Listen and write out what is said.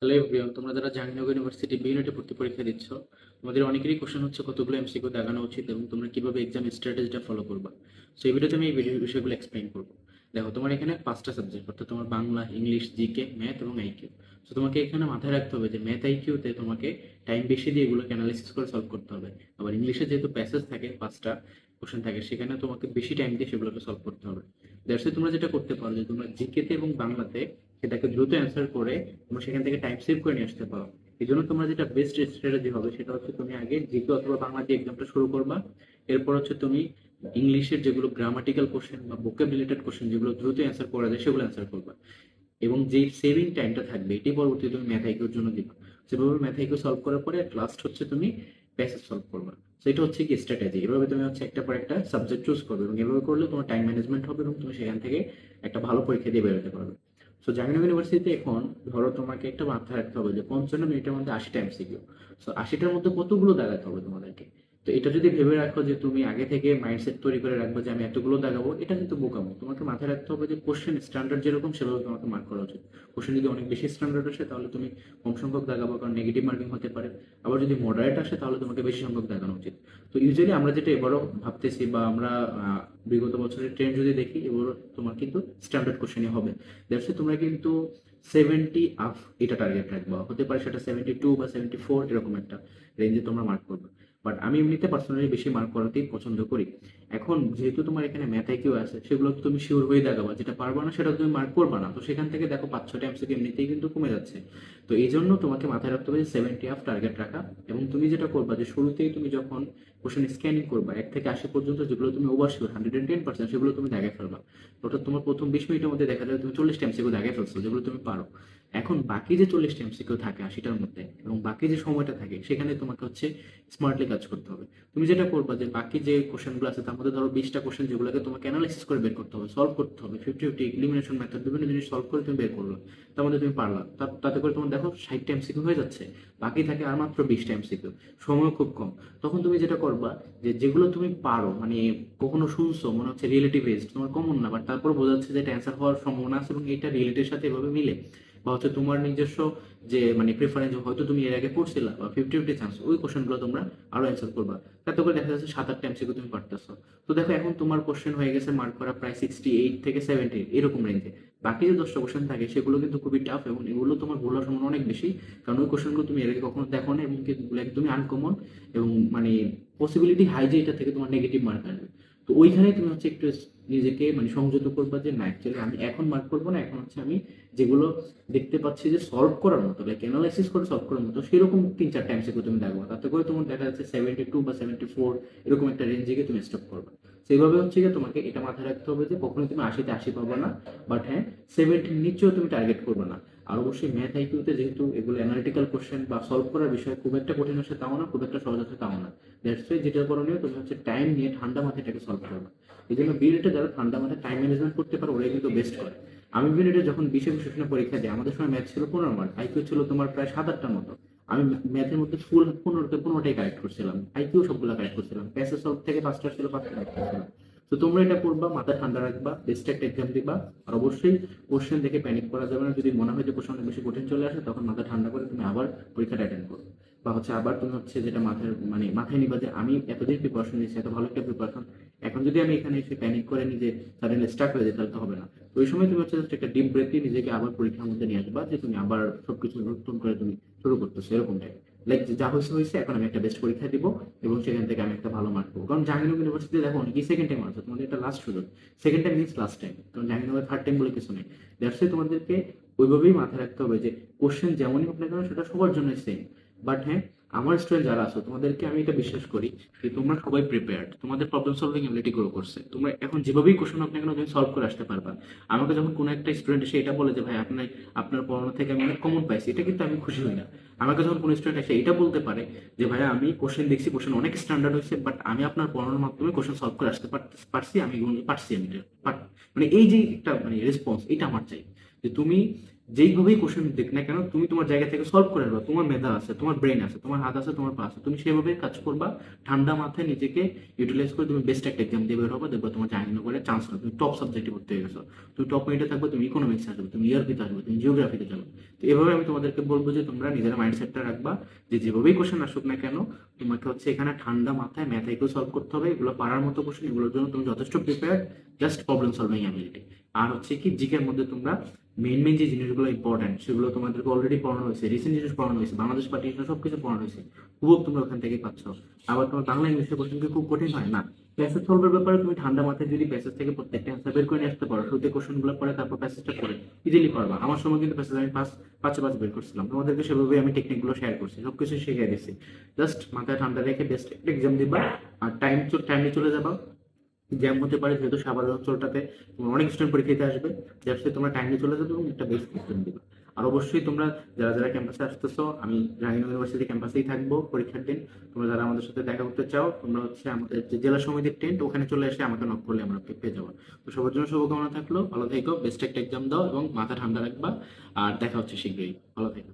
Hello everyone, তোমরা যারা Jahangirnagar university বিইউনিটে ভর্তি পরীক্ষা দিচ্ছ, তোমাদের অনেকেরই কোশ্চেন হচ্ছে কতগুলো এমসিকিউ দাগানো উচিত এবং তোমরা কিভাবে এক্সাম স্ট্র্যাটেজিটা ফলো করবা। সো এই ভিডিওতে আমি এই বিষয়গুলো এক্সপ্লেইন করবো। দেখো, তোমার এখানে 5টা সাবজেক্ট, অর্থাৎ তোমার বাংলা, ইংলিশ, জিকে, ম্যাথ এবং আইকিউ। সো তোমাকে এখানে মাথায় রাখতে হবে যে ম্যাথ আইকিউতে তোমাকে টাইম বেশি দিয়ে এগুলোকে অ্যানালাইসিস করে সলভ করতে হবে। আবার ইংলিশে যেহেতু প্যাসেজ থাকে, 5টা কোশ্চেন থাকে, সেখানে তোমাকে বেশি টাইম দিয়ে সেগুলোকে সলভ করতে হবে। দ্যাটস তোমরা যেটা করতে পারো যে তোমরা জিকেতে এবং বাংলাতে সেটাকে দ্রুত অ্যান্সার করে তোমরা সেখান থেকে টাইম সেভ করে নিয়ে আসতে পারো। এই জন্য তোমরা যেটা বেস্ট স্ট্র্যাটেজি হবে সেটা হচ্ছে তুমি আগে জিকে অথবা বাংলা দিয়ে এক্সামটা শুরু করবা। এরপর হচ্ছে তুমি ইংলিশের যেগুলো গ্রামাটিক্যাল কোশ্চেন বা ভোকাব রিলেটেড কোশ্চেন যেগুলো দ্রুত অ্যান্সার করা যায় সেগুলো অ্যান্সার করবা। এবং যেই সেভিং টাইমটা থাকবে এটি পরবর্তীতে তুমি ম্যাথ আইকিউর জন্য দিবা। সেভাবে ম্যাথ আইকিউ সলভ করার পরে লাস্ট হচ্ছে তুমি প্যাসেজ সলভ করবা। তো এটা হচ্ছে কি স্ট্র্যাটেজি। এভাবে তুমি হচ্ছে একটা পর একটা সাবজেক্ট চুজ করবে এবং এভাবে করলে তোমার টাইম ম্যানেজমেন্ট হবে এবং তুমি সেখান থেকে একটা ভালো পরীক্ষা দিয়ে বেরোতে পারবে। সো জাহাঙ্গীরনগর ইউনিভার্সিটিতে এখন ধরো তোমাকে একটা মাথায় রাখতে হবে যে 55 মিনিটের মধ্যে 80টা এমসিকিউ। সো 80টার মধ্যে কতগুলো দাগাতে হবে তোমাদেরকে। তো এটা যদি ভেবে রাখো যে তুমি আগে থেকে মাইন্ডসেট তৈরি করে রাখবে যে আমি এতগুলো দাগাবো, এটা কিন্তু বোকামো। তোমাকে মাথায় রাখতে হবে যে কোশ্চেন স্ট্যান্ডার্ড যেরকম সেভাবে তোমাকে মার্ক করা উচিত। কোশ্চেন যদি অনেক বেশি স্ট্যান্ডার্ড আসে তাহলে তুমি কম সংখ্যক দাগাবো, কারণ নেগেটিভ মার্কিং হতে পারে। আবার যদি মডারেট আসে তাহলে তোমাকে বেশি সংখ্যক দাগানো উচিত। তো ইউজুয়ালি আমরা যেটা এবারও ভাবতেছি বা আমরা বিগত বছরের ট্রেন্ড যদি দেখি, এবারও তোমার কিন্তু স্ট্যান্ডার্ড কোশ্চেনই হবে। দ্যাটস তোমরা কিন্তু 70 আপ এটা টার্গেট রাখবা, হতে পারে সেটা 72 বা 74 এরকম একটা রেঞ্জে তোমরা মার্ক করবে। বাট আমি এমনিতে পার্সোনালি বেশি মার্ক করাতেই পছন্দ করি। এখন যেহেতু তোমার এখানে ম্যাথ আইকিউ আছে, সেগুলো তো তুমি শিওর হয়ে দেখাবা, যেটা পারবা না সেটা তুমি মার্ক করবা না। তো সেখান থেকে দেখো 5-6টা এমসিকিউ এমনিতেই কিন্তু কমে যাচ্ছে। তো এই জন্য তোমাকে মাথায় রাখতে হবে যে 70 আপ টার্গেট রাখা। এবং তুমি যেটা করবা যে শুরুতেই তুমি যখন কোশ্চেন স্ক্যানিং করবা 1 থেকে 80 পর্যন্ত, যেগুলো তুমি ওভার শিওর 110% সেগুলো তুমি দেখে ফেলবা। অর্থাৎ তোমার প্রথম 20 মিনিটের মধ্যে দেখা যাবে তুমি 40টা এমসিকিউ দেখে ফেলছো, যেগুলো তুমি পারো। এখন বাকি যে 40টা এমসিকিউ থাকে 80টার মধ্যে এবং বাকি যে সময়টা থাকে, সেখানে তোমাকে হচ্ছে স্মার্টলি কাজ করতে হবে। তুমি যেটা করবা যে বাকি যে কোশ্চেনগুলো আছে তার মধ্যে ধরো 20টা কোশ্চেন যেগুলোকে তোমাকে অ্যানালাইসিস করে বের করতে হবে, সলভ করতে হবে, 50-50 এলিমিনেশন মেথড বিভিন্ন জিনিস সলভ করে তুমি বের করলো, তার মধ্যে তুমি পারলা। তাতে করে তোমার দেখো 60টা এমসিকিউ হয়ে যাচ্ছে। বাকি থাকে আর মাত্র 20টা এমসিকিউ, সময় খুব কম। তখন তুমি যেটা করবা যে যেগুলো তুমি পারো, মানে কখনো শুনছো মনে হচ্ছে রিলেটিভ বেসড, তোমার কমন না, বাট তারপর বোঝা যাচ্ছে যে এটা অ্যান্সার হওয়ার সম্ভাবনা আছে এবং এটা রিলেটের সাথে এভাবে মিলে, বা হচ্ছে তোমার নিজস্ব যে মানে প্রেফারেন্স, হয়তো তুমি এর আগে পড়ছিলা বা 50-50 চান্স, ওই কোশ্চেনগুলো তোমরা আরো অ্যান্সার করবা। তাতে করে দেখা যাচ্ছে 7-8টা এমসিকিউ তুমি পারতেছো। তো দেখো এখন তোমার কোশ্চেন হয়ে গেছে মার্ক করা প্রায় 68 থেকে 70 এরকম রেঞ্জে। বাকি যে 10টা কোশ্চেন থাকে সেগুলো কিন্তু খুবই টাফ এবং এগুলো তোমার ভুল হওয়ার সম্ভাবনা অনেক বেশি, কারণ ওই কোশ্চেনগুলো তুমি এর আগে কখনো দেখো না এবং এগুলো একদমই আনকমন। এবং মানে পসিবিলিটি হাই যে এটা থেকে তোমার নেগেটিভ মার্ক আসবে। তো ওইখানে তুমি হচ্ছে একটু নিজেকে মানে সংযত করবা যে না, অ্যাকচুয়ালি আমি এখন মার্ক করবো না, এখন হচ্ছে আমি যেগুলো দেখতে পাচ্ছি যে সলভ করার মতো, লাইক অ্যানালাইসিস করে সলভ করার মতো, সেরকম 3-4টা এমসিকিউ তুমি দেখবো। তাতে করে তোমার দেখা যাচ্ছে 72 বা 74 এরকম একটা রেঞ্জে গিয়ে তুমি স্টপ করবে। সেইভাবে হচ্ছে গিয়ে তোমাকে এটা মাথায় রাখতে হবে যে কখনোই তুমি 80-তে 80 পাবে না, বাট হ্যাঁ 70-র নিচেও তুমি টার্গেট করবে না। আর অবশ্যই ম্যাথ আইকিউতে যেহেতু এগুলো অ্যানালিটিক্যাল কোশ্চেন বা সলভ করার বিষয়, খুব একটা কঠিন আসে তাও না, খুব একটা সহজ আছে তাও না। দ্যাটস ওয়াই যেটা করণীয় তুমি হচ্ছে টাইম নিয়ে ঠান্ডা মাথায় এটাকে সলভ করবে। এই জন্য বিএডটা যারা ঠান্ডা মাথায় টাইম ম্যানেজমেন্ট করতে পারে ওরাই কিন্তু বেস্ট করে। আমি বিএডে যখন 20-21 শুনে পরীক্ষা দিই, আমাদের সময় ম্যাথ ছিল 15 মার্ক, আইকিউ ছিল তোমার প্রায় 7-8টার মতো। আমি ম্যাথের মধ্যে ফুল 15-15টাই কারেক্ট করছিলাম, আইকিউ সবগুলো কারেক্ট করছিলাম, প্যাসেজ সলভ থেকে 5টা ছিল 5টা কারেক্ট করছিলাম। তো তোমরা এটা করবা, মাথা ঠান্ডা রাখবা, বেস্ট একটা এক্সাম দিবা। আর অবশ্যই কোশ্চেন দেখে প্যানিক করা যাবে না। যদি মনে হয় যে কোশ্চেন অনেক বেশি কঠিন চলে আসে, তখন মাথা ঠান্ডা করে তুমি আবার পরীক্ষাটা অ্যাটেন্ড করো। বা হচ্ছে আবার তুমি হচ্ছে যেটা মাথায় মানে মাথায় নিবা যে আমি এতদিন প্রিপারেশন নিয়েছি, এত ভালো একটা প্রিপারেশন, এখন যদি আমি এখানে এসে প্যানিক করে নিজে সাডেনলি স্টার্ট হয়ে যাই তাহলে তো হবে না। তো ওই সময় তুমি হচ্ছে just একটা ডিপ ব্রেথ দিয়ে নিজেকে আবার পরীক্ষার মধ্যে নিয়ে আসবা, যে তুমি আবার সবকিছু নতুন করে তুমি শুরু করতেছো এরকম টাইপ। লাইক যা হয়েছে হয়েছে, এখন আমি একটা বেস্ট পরীক্ষা দিব এবং সেখান থেকে আমি একটা ভালো মার্ক পাবো। কারণ জাহাঙ্গীরনগর ইউনিভার্সিটি দেখো অনেকেই সেকেন্ড টাইম আসছে, তোমাদের এটা লাস্ট সুযোগ। Second time means last time, কারণ জাহাঙ্গীরনগর থার্ড টাইম বলে কিছু নেই। দ্যাটস ওয়াই তোমাদেরকে ওইভাবেই মাথায় রাখতে হবে যে কোশ্চেন যেমনই হোক না কেন সেটা সবার জন্য সেম। বাট হ্যাঁ, আমার স্টুডেন্ট যারা আছো তোমাদেরকে আমি এটা বিশ্বাস করি যে তোমরা সবাই প্রিপেয়ার্ড, তোমাদের প্রবলেম সলভিং এবিলিটি গ্রো করছে, তোমরা এখন যেভাবেই কোশ্চেন হোক না কেন তুমি সলভ করে আসতে পারবা। আমাকে যখন কোনো একটা স্টুডেন্ট এসে এটা বলে যে ভাই আপনার আপনার পড়ানো থেকে আমি অনেক কমন পাইছি, এটা কিন্তু আমি খুশি হই না। আমাকে যখন কোনো স্টুডেন্ট এসে এটা বলতে পারে যে ভাই আমি কোশ্চেন দেখছি, কোশ্চেন অনেক স্ট্যান্ডার্ড হয়েছে, বাট আমি আপনার পড়ানোর মাধ্যমে কোশ্চেন সলভ করে আসতে পারছি, আমি এগুলো পারছি, আমি এটা মানে এই যে একটা মানে রেসপন্স, এটা আমার চাই। যে তুমি যেইভাবেই কোশ্চেন দেখ না কেন তুমি তোমার জায়গা থেকে সলভ করে নেবা। তোমার মেধা আছে, তোমার ব্রেন আছে, তোমার হাত আছে, তোমার পা আছে, তুমি সেভাবে কাজ করবা। ঠান্ডা মাথায় নিজেকে ইউটিলাইজ করে তুমি বেস্ট একটা এক্সাম দিয়ে বের হবে, দেখবে তোমার জাহাঙ্গীরনগরে চান্স হবে, তুমি টপ সাবজেক্টে ভর্তি হয়ে গেছো, তুমি টপ মিনিটে থাকবে, তুমি ইকোনমিক্স আসবে, তুমি ইআরপিতে আসবে, তুমি জিওগ্রাফিতে যাবে। তো এভাবে আমি তোমাদেরকে বলবো যে তোমরা নিজের মাইন্ডসেটটা রাখবা যে যেভাবেই কোশ্চেন আসুক না কেন তোমাকে হচ্ছে এখানে ঠান্ডা মাথায় ম্যাথাইকেও সলভ করতে হবে। এগুলো পারার মতো কোশ্চেন, এগুলোর জন্য তুমি যথেষ্ট prepare, just problem solving ability. আর হচ্ছে কি জিকের মধ্যে তোমরা মেইন মেইন যে জিনিসগুলো ইম্পর্টেন্ট সেগুলো তোমাদেরকে অলরেডি পড়ানো হয়েছে, রিসেন্ট জিনিস পড়ানো হয়েছে, বাংলাদেশ পার্টিশন সবকিছু পড়ানো হয়েছে, খুব তোমরা ওখান থেকে পাচ্ছ। আবার তোমার বাংলা ইংলিশের কোশ্চেন কি খুব কঠিন হয় না। প্যাসেজ সলভের ব্যাপারে তুমি ঠান্ডা মাথায় যদি প্যাসেজ থেকে প্রত্যেকটা অ্যান্সার বের করে নিয়ে আসতে পারো, শুরুতে কোশ্চেন গুলো পড়ে তারপর প্যাসেজটা পড়ে ইজিলি পারবা। আমার সময় কিন্তু প্যাসেজ আমি পাঁচে পাঁচ বের করছিলাম, তোমাদেরকে সেভাবে আমি টেকনিক গুলো শেয়ার করছি, সবকিছু শিখিয়ে দিচ্ছি। জাস্ট মাথায় ঠান্ডা রেখে বেস্ট একটা এক্সাম দিবা। আর টাইমে চলে যাবা। জ্যাম হতে পারে যেহেতু সাভার অঞ্চলটাতে তোমার অনেক স্টুডেন্ট পরীক্ষা দিতে আসবে, জাস্ট তোমরা টাইমে চলে যাবে এবং একটা বেস্ট এক্সাম দিবে। আর অবশ্যই তোমরা যারা যারা ক্যাম্পাসে আসতেছো, আমি জাহাঙ্গীরনগর ইউনিভার্সিটি ক্যাম্পাসেই থাকবো পরীক্ষার দিন। তোমরা যারা আমাদের সাথে দেখা করতে চাও তোমরা হচ্ছে আমাদের যে জেলা সমিতির টেন্ট ওখানে চলে এসে আমাকে নক করলে আমরা পেয়ে যাবো। তো সবার জন্য শুভকামনা থাকলো, ভালো থেকো, বেস্ট একটা এক্সাম দাও এবং মাথা ঠান্ডা রাখবা। আর দেখা হচ্ছে শীঘ্রই, ভালো থেকো।